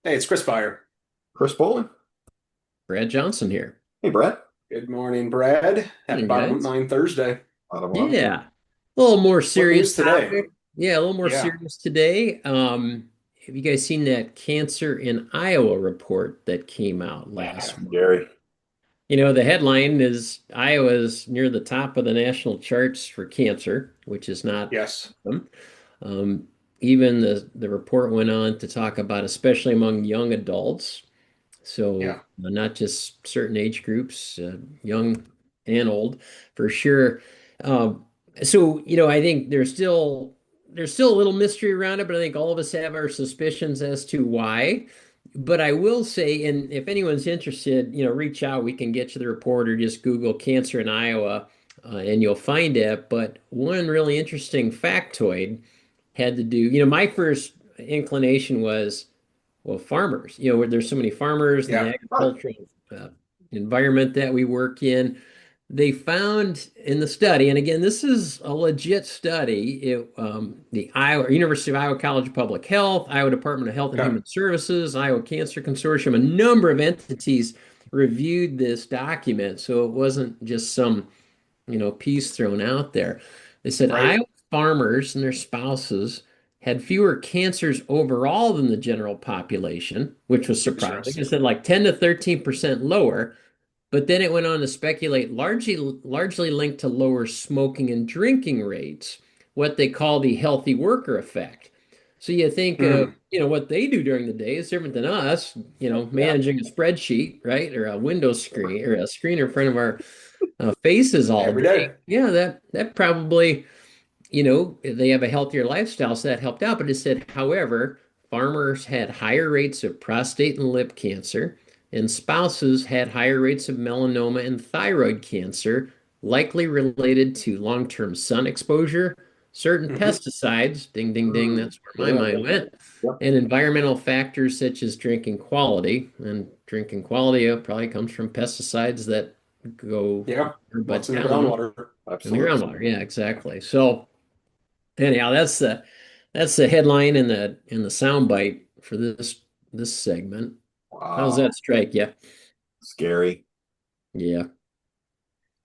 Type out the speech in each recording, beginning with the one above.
Hey, it's Chris Byer. Chris Bowling. Brad Johnson here. Hey, Brett. Good morning, Brad. Happy Morning, Bottom Up guys. 9 Thursday. Bottom up. Yeah. A little more What serious news today? topic. Yeah, a little more Yeah. serious today. Have you guys seen that cancer in Iowa report that came out last Yeah. month? Gary. The headline is Iowa's near the top of the national charts for cancer, which is not Yes. them. Um, Even the report went on to talk about, especially among young adults. So Yeah. not just certain age groups, young and old, for sure. Um, I think there's still a little mystery around it, but I think all of us have our suspicions as to why. But I will say, and if anyone's interested, reach out. We can get you the report, or just Google cancer in Iowa, and you'll find it. But one really interesting factoid had to do, my first inclination was, well, farmers, where there's so many farmers and the Yeah. Huh. agricultural uh, environment that we work in. They found in the study, and again, this is a legit study, the Iowa University of Iowa College of Public Health, Iowa Department of Health and Okay. Human Services, Iowa Cancer Consortium, a number of entities reviewed this document. So it wasn't just some, piece thrown out there. They said Right. Iowa farmers and their spouses had fewer cancers overall than the general population, which was surprising. It Interesting. said like 10 to 13% lower, but then it went on to speculate largely linked to lower smoking and drinking rates, what they call the healthy worker effect. So you think of, Hmm. what they do during the day is different than us, Yeah. managing a spreadsheet, right? Or a window screen or a screen in front of our faces all Every day. day. Yeah, that probably, they have a healthier lifestyle, so that helped out. But it said, however, farmers had higher rates of prostate and lip cancer, and spouses had higher rates of melanoma and thyroid cancer, likely related to long-term sun exposure, certain Hmm. pesticides, ding, ding, ding, Mm. that's where my Yeah. mind went, Yep. and environmental factors such as drinking quality. And drinking quality probably comes from pesticides that go Yeah. What's but in the down groundwater? in the Absolutely. groundwater. Yeah, exactly. So anyhow, that's the headline and the soundbite for this segment. How's Wow. that strike you? Scary. Yeah.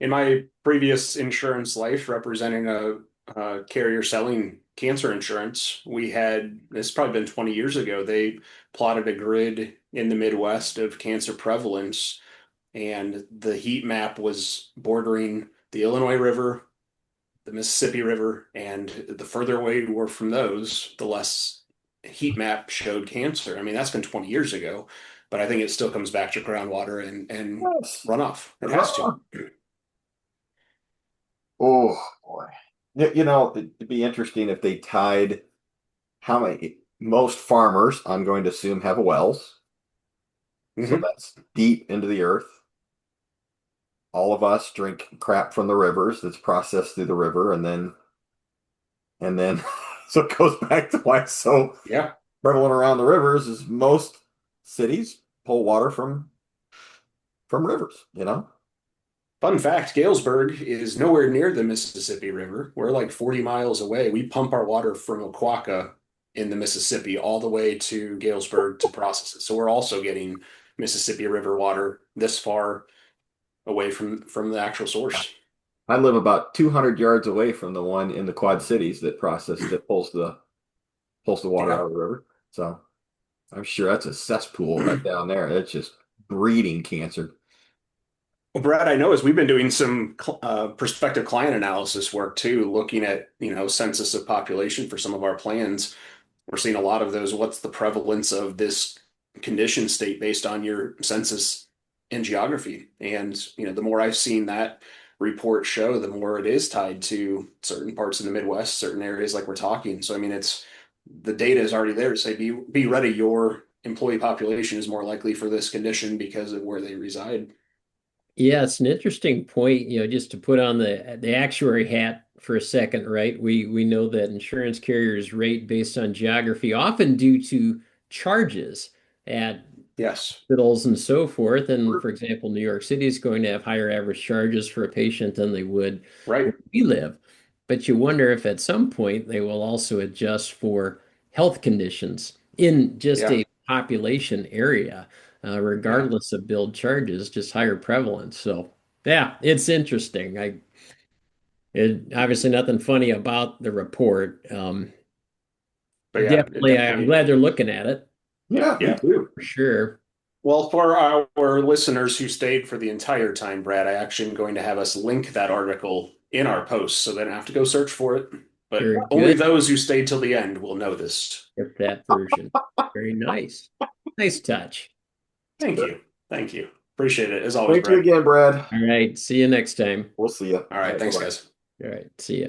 In my previous insurance life, representing a carrier selling cancer insurance, we had, it's probably been 20 years ago, they plotted a grid in the Midwest of cancer prevalence, and the heat map was bordering the Illinois River, the Mississippi River, and the further away you were from those, the less heat map showed cancer. I mean, that's been 20 years ago, but I think it still comes back to groundwater and Yes. runoff. It has to. Wrong. Oh, boy. It'd be interesting if they tied how many, most farmers, I'm going to assume, have wells. So Hmm. that's deep into the earth. All of us drink crap from the rivers that's processed through the river, and then so it goes back to why it's so Yeah. prevalent around the rivers is most cities pull water from rivers. Fun fact, Galesburg is nowhere near the Mississippi River. We're like 40 miles away. We pump our water from Oquaca in the Mississippi all the way to Galesburg to process it. So we're also getting Mississippi River water this far away from the actual source. I live about 200 yards away from the one in the Quad Cities that pulls the water Yeah. out of the river. So I'm sure that's a cesspool right down there. It's just breeding cancer. Well, Brad, I know as we've been doing some prospective client analysis work too, looking at, census of population for some of our plans. We're seeing a lot of those. What's the prevalence of this condition state based on your census and geography? And, the more I've seen that report show, the more it is tied to certain parts of the Midwest, certain areas like we're talking. So, I mean, it's the data is already there to say, be ready. Your employee population is more likely for this condition because of where they reside. Yeah, it's an interesting point, just to put on the actuary hat for a second, right? We know that insurance carriers rate based on geography, often due to charges at Yes. hospitals and so forth. And for example, New York City is going to have higher average charges for a patient than they would Right. where we live. But you wonder if at some point they will also adjust for health conditions in just Yeah. a population area, regardless of build charges, just higher prevalence. So yeah, it's interesting. It obviously nothing funny about the report. But yeah, it Definitely, I'm definitely. glad they're looking at it Yeah, me Yeah. too. for sure. Well, for our listeners who stayed for the entire time, Brad, I actually am going to have us link that article in our post so they don't have to go search for it. But Very only good. those who stayed till the end will know this. Get that version. Very nice. Nice touch. Thank you. Thank you. Appreciate it as always, Thank you Brad. again, Brad. All right. See you next time. We'll see you. All right. Thanks, guys. All right. See ya.